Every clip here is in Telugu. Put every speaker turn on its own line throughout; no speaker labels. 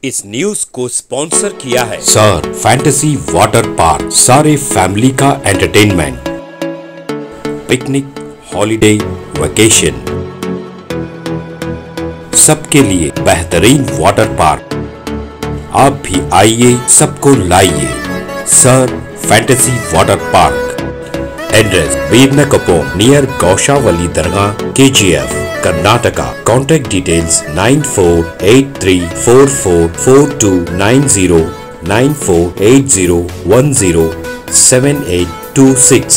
इस न्यूज को स्पॉन्सर किया है
सर फैंटेसी वाटर पार्क, सारे फैमिली का एंटरटेनमेंट, पिकनिक, हॉलिडे, वेकेशन, सबके लिए बेहतरीन वाटर पार्क। आप भी आइए, सबको लाइए। Sir fantasy water park, address बीरनकपो नियर गौशावली दरगाह, KGF, Karnataka. Contact details 9483444290, 9480107826।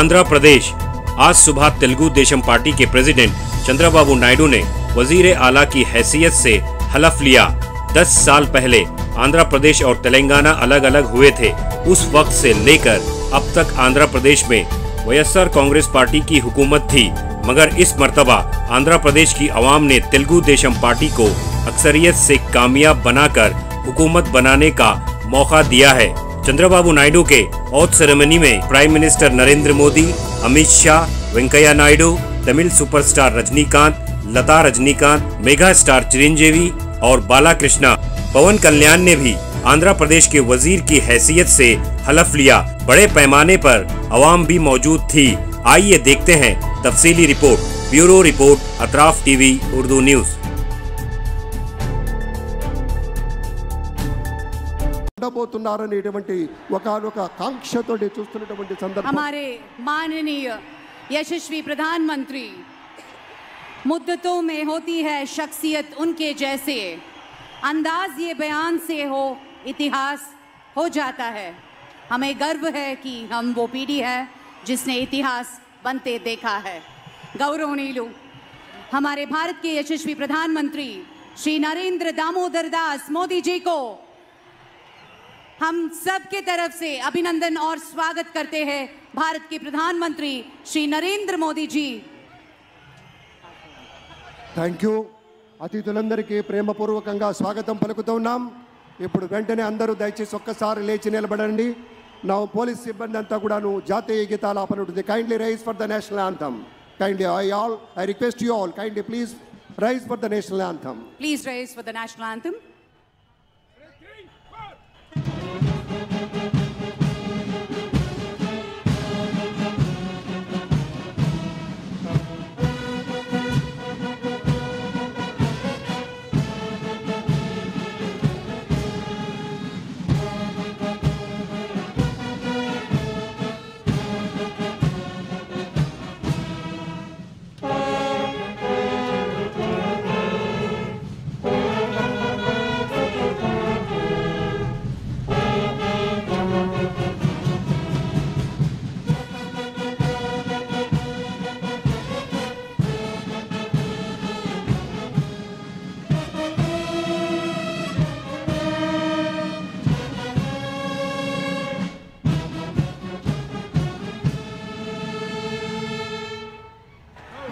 Andhra Pradesh. आज सुबह तेलुगु देशम पार्टी के प्रेसिडेंट चंद्रबाबू नायडू ने वजीर आला की हैसियत से हलफ लिया। 10 साल पहले आंध्र प्रदेश और तेलंगाना अलग अलग हुए थे। उस वक्त से लेकर अब तक आंध्र प्रदेश में वाईएसआर कांग्रेस पार्टी की हुकूमत थी, मगर इस मर्तबा आंध्र प्रदेश की अवाम ने तेलुगु देशम पार्टी को अक्सरियत से कामयाब बनाकर हुकूमत बनाने का मौका दिया है। चंद्रबाबू नायडू के ओथ सेरेमनी में prime minister Narendra Modi, Amit Shah, Venkaiah Naidu, Tamil superstar Rajinikanth, Lata Rajinikanth, mega star Chiranjeevi और बालाकृष्णा, पवन कल्याण ने भी आंध्र प्रदेश के वजीर की हैसियत से हलफ लिया। बड़े पैमाने पर अवाम भी मौजूद थी। आइए देखते हैं तफसीली report. Bureau report, Atraf TV Urdu news.
हमारे माननीय यशस्वी प्रधानमंत्री, मुद्दतों में होती है शख्सियत उनके जैसे, अंदाज ये बयान से हो इतिहास हो जाता है। हमें गर्व है कि हम वो पीढ़ी है जिसने इतिहास बनते देखा है। गौरवनीय हमारे भारत के यशस्वी प्रधानमंत्री श्री नरेंद्र दामोदर दास मोदी जी को हम सब के तरफ से अभिनंदन और स्वागत करते हैं। भारत के प्रधानमंत्री श्री नरेंद्र मोदी जी।
Thank you. అతిథులందరికీ ప్రేమపూర్వకంగా స్వాగతం పలుకుతున్నాం. ఇప్పుడు వెంటనే అందరూ దయచేసి ఒక్కసారి లేచి నిలబడండి. నా పోలీస్ సిబ్బంది అంతా కూడాను జాతీయ గీతాలాపన ఉంటుంది. Kindly rise for the national anthem. Kindly I request you all, kindly please rise for the national anthem.
Please rise for the national anthem.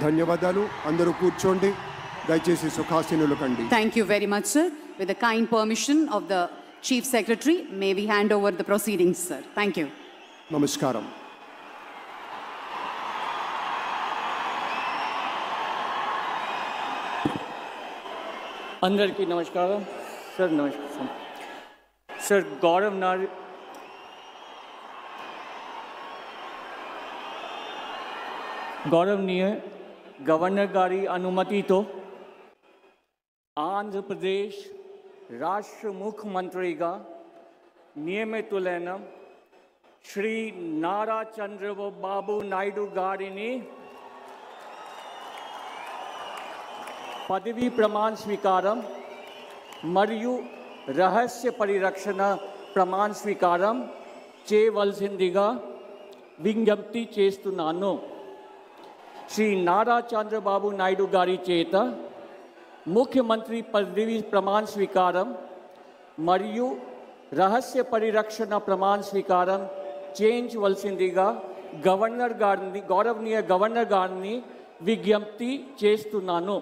ధన్యవాదాలు. అందరూ కూర్చోండి. దయచేసి సుఖాసీనులు కండి.
Thank you very much, sir. With the kind permission of the Chief Secretary, may we hand over the proceedings, sir. Thank you.
నమస్కారం.
అందరికీ నమస్కారం. సార్ నమస్కారం. సార్ गौरवनीय गवर्नर गारी अनुमति तो आंध्र प्रदेश राष्ट्र मुख्यमंत्री का नियमितुलैन श्री नारा चंद्रबाबू नायडू गारिनी पदवी प्रमाण स्वीकारम मरियु रहस्य परिरक्षण प्रमाण स्वीकारम చేయవలసిందిగా విజ్ఞప్తి చేస్తున్నాను. శ్రీ నారా చంద్రబాబు నాయుడు గారి చేత ముఖ్యమంత్రి పదవి ప్రమాణ స్వీకారం మరియు రహస్య పరిరక్షణ ప్రమాణ స్వీకారం చేయించవలసిందిగా గౌరవనీయ గవర్నర్ గారిని విజ్ఞప్తి చేస్తున్నాను.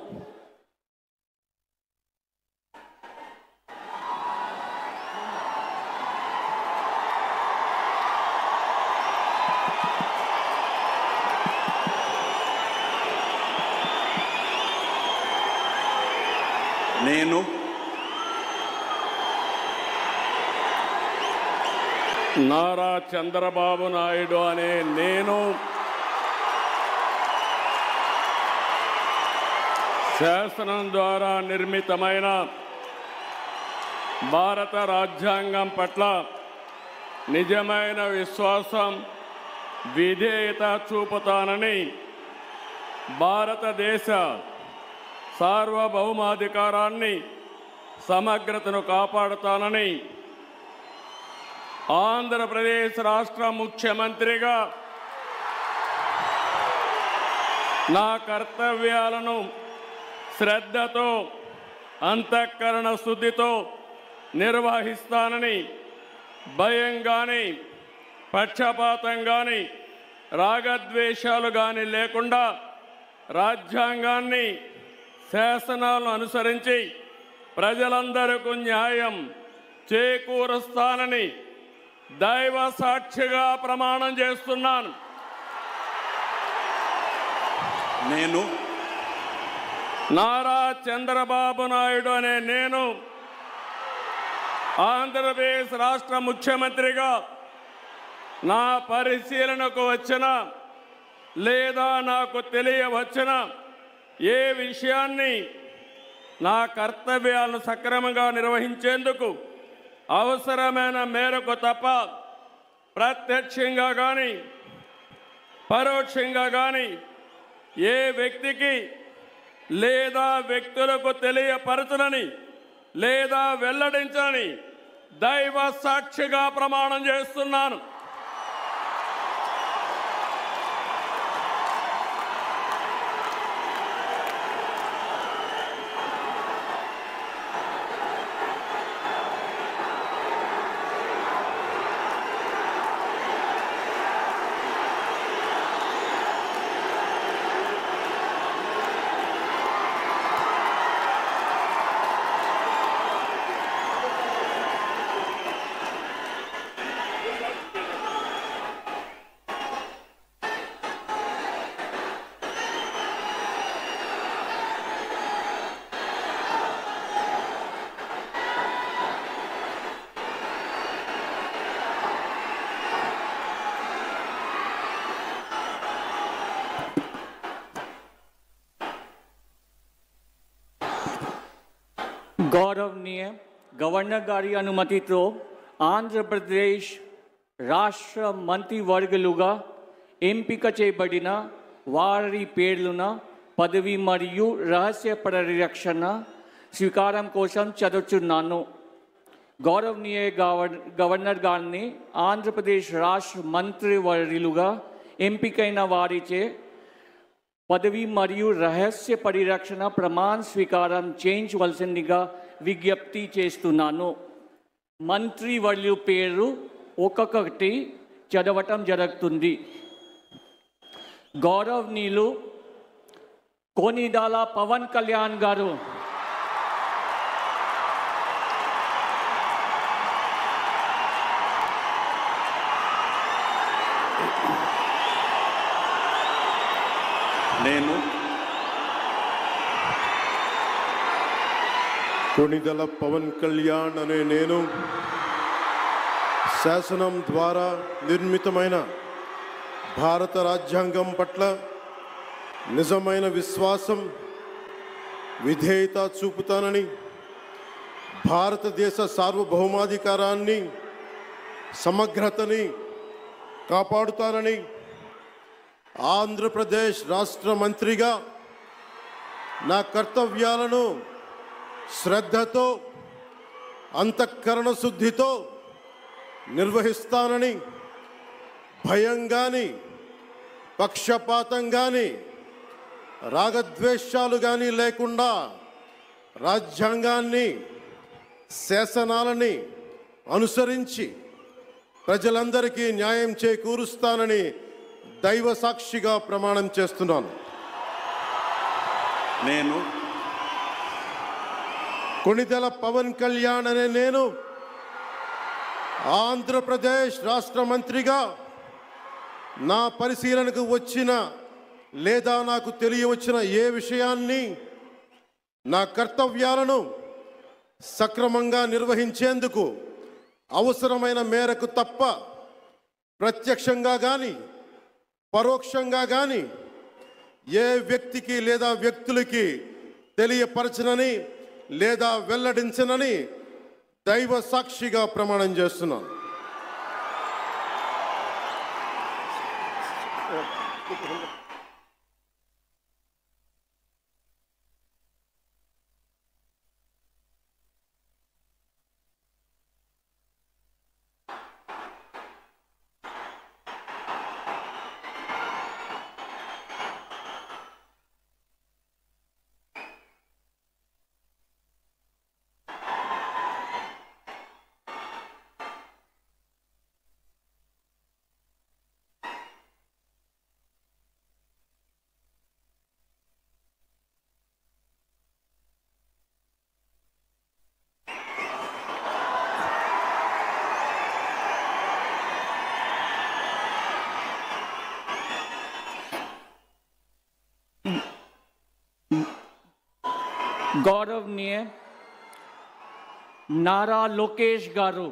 నేను
నారా చంద్రబాబు నాయుడు అనే నేను శాసనం ద్వారా నిర్మితమైన భారత రాజ్యాంగం పట్ల నిజమైన విశ్వాసం, విధేయత చూపుతానని, భారతదేశ సార్వభౌమాధికారాన్ని, సమగ్రతను కాపాడుతానని ఆంధ్రప్రదేశ్ రాష్ట్ర ముఖ్యమంత్రిగా నా కర్తవ్యాలను శ్రద్ధతో, అంతఃకరణ శుద్ధితో నిర్వహిస్తానని, భయం కానీ, పక్షపాతం కానీ, రాగద్వేషాలు కానీ లేకుండా రాజ్యాంగాన్ని, శాసనాలను అనుసరించి ప్రజలందరికీ న్యాయం చేకూరుస్తానని దైవ సాక్షిగా ప్రమాణం చేస్తున్నాను.
నేను
నారా చంద్రబాబు నాయుడు అనే నేను ఆంధ్రప్రదేశ్ రాష్ట్ర ముఖ్యమంత్రిగా నా పరిశీలనకు వచ్చిన లేదా నాకు తెలియవచ్చిన ఏ విషయాన్ని నా కర్తవ్యాలను సక్రమంగా నిర్వహించేందుకు అవసరమైన మేరకు తప్ప ప్రత్యక్షంగా కానీ పరోక్షంగా కానీ ఏ వ్యక్తికి లేదా వ్యక్తులకు తెలియపరచనని లేదా వెల్లడించని దైవ సాక్షిగా ప్రమాణం చేస్తున్నాను.
గౌరవనీయ గవర్నర్ గారి అనుమతితో ఆంధ్రప్రదేశ్ రాష్ట్ర మంత్రివర్గులుగా ఎంపిక చేయబడిన వారి పేర్లున పదవి మరియు రహస్య పరిరక్షణ స్వీకారం కోసం చదువుతున్నాను. గౌరవనీయ గవర్నర్ గారిని ఆంధ్రప్రదేశ్ రాష్ట్ర మంత్రివర్యులుగా ఎంపికైన వారిచే పదవి మరియు రహస్య పరిరక్షణ ప్రమాణ స్వీకారం చేయించవలసిందిగా విజ్ఞప్తి చేస్తున్నాను. మంత్రివర్యుల పేరు ఒక్కొక్కటి చదవటం జరుగుతుంది. గౌరవనీయులు కొనిదాల పవన్ కళ్యాణ్ గారు,
నేను
కొనిదల పవన్ కళ్యాణ్ అనే నేను శాసనం ద్వారా నిర్మితమైన భారత రాజ్యాంగం పట్ల నిజమైన విశ్వాసం, విధేయత చూపుతానని, భారతదేశ సార్వభౌమాధికారాన్ని, సమగ్రతని కాపాడుతానని, ఆంధ్రప్రదేశ్ రాష్ట్ర మంత్రిగా నా కర్తవ్యాలను శ్రద్ధతో, అంతఃకరణ శుద్ధితో నిర్వహిస్తానని, భయం కానీ, పక్షపాతం కానీ, రాగద్వేషాలు కానీ లేకుండా రాజ్యాంగాన్ని, శాసనాలని అనుసరించి ప్రజలందరికీ న్యాయం చేకూరుస్తానని దైవ సాక్షిగా ప్రమాణం చేస్తున్నాను.
నేను
కొణిదెల పవన్ కళ్యాణ్ అనే నేను ఆంధ్రప్రదేశ్ రాష్ట్ర మంత్రిగా నా పరిశీలనకు వచ్చిన లేదా నాకు తెలియవచ్చిన ఏ విషయాన్ని నా కర్తవ్యాలను సక్రమంగా నిర్వహించేందుకు అవసరమైన మేరకు తప్ప ప్రత్యక్షంగా కానీ పరోక్షంగా కానీ ఏ వ్యక్తికి లేదా వ్యక్తులకి తెలియపరచనని లేదా వెల్లడించనని దైవ సాక్షిగా ప్రమాణం చేస్తున్నాను.
गौरवनीय नारा लोकेश गारू,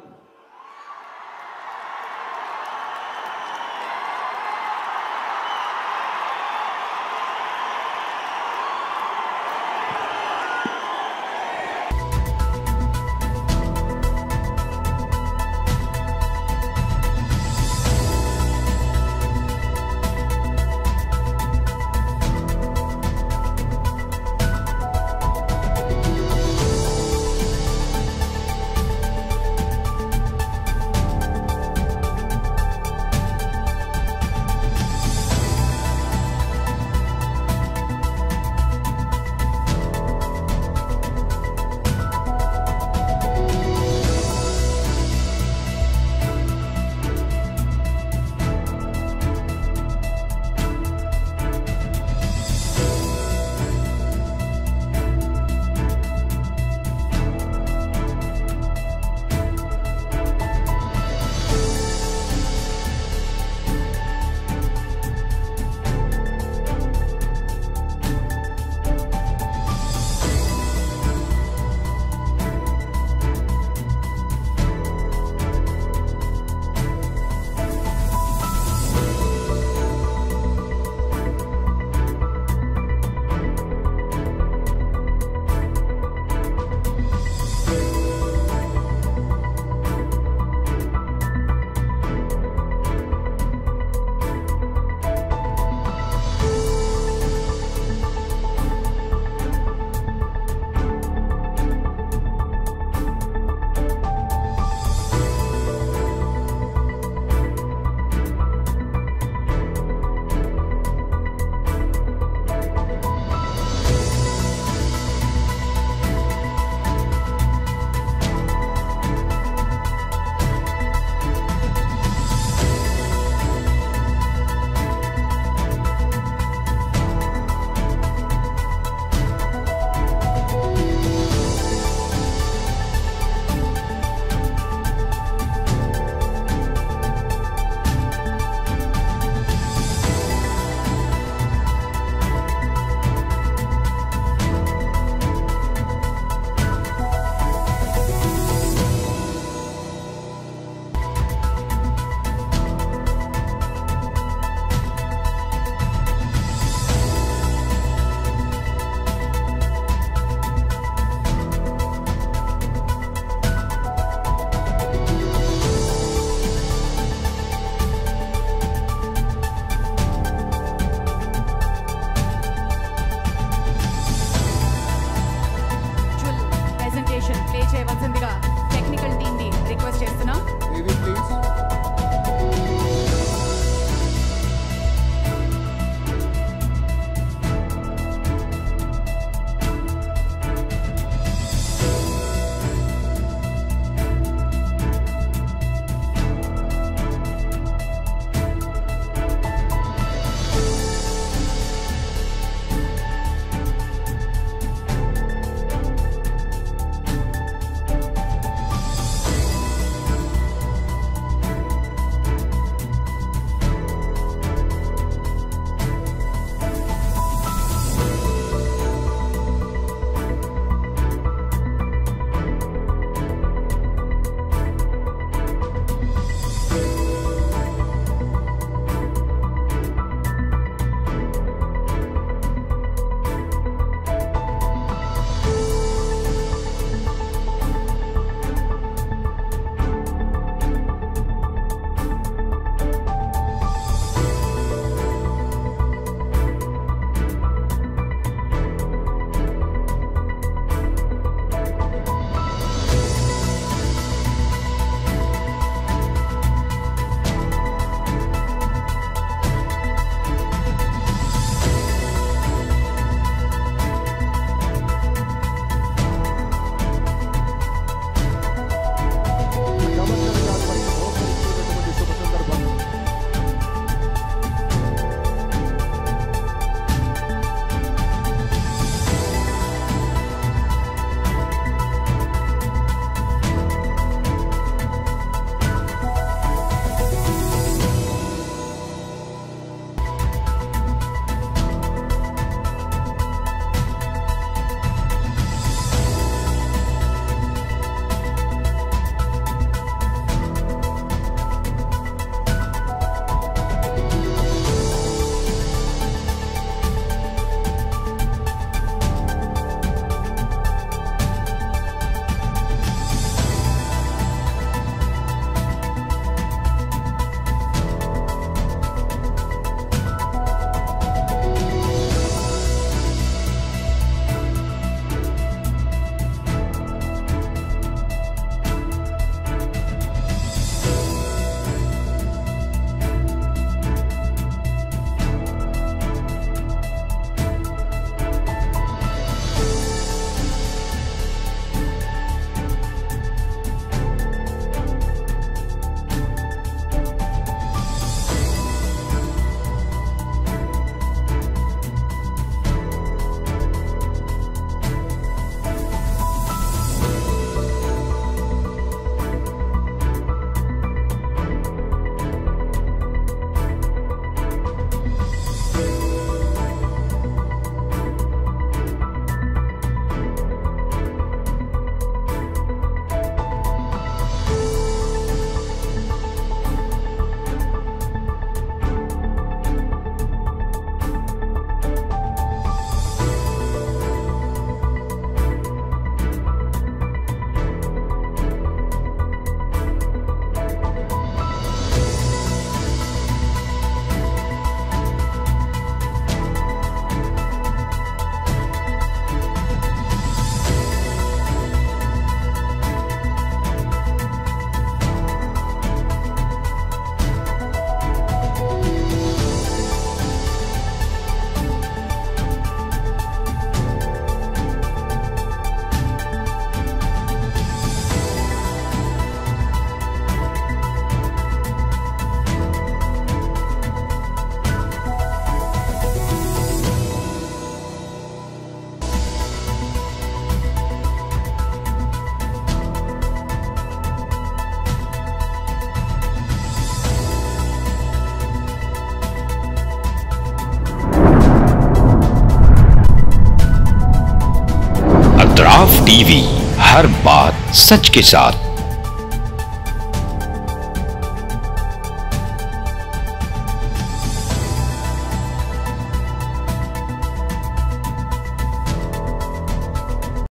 आप टीवी, हर बात सच के साथ।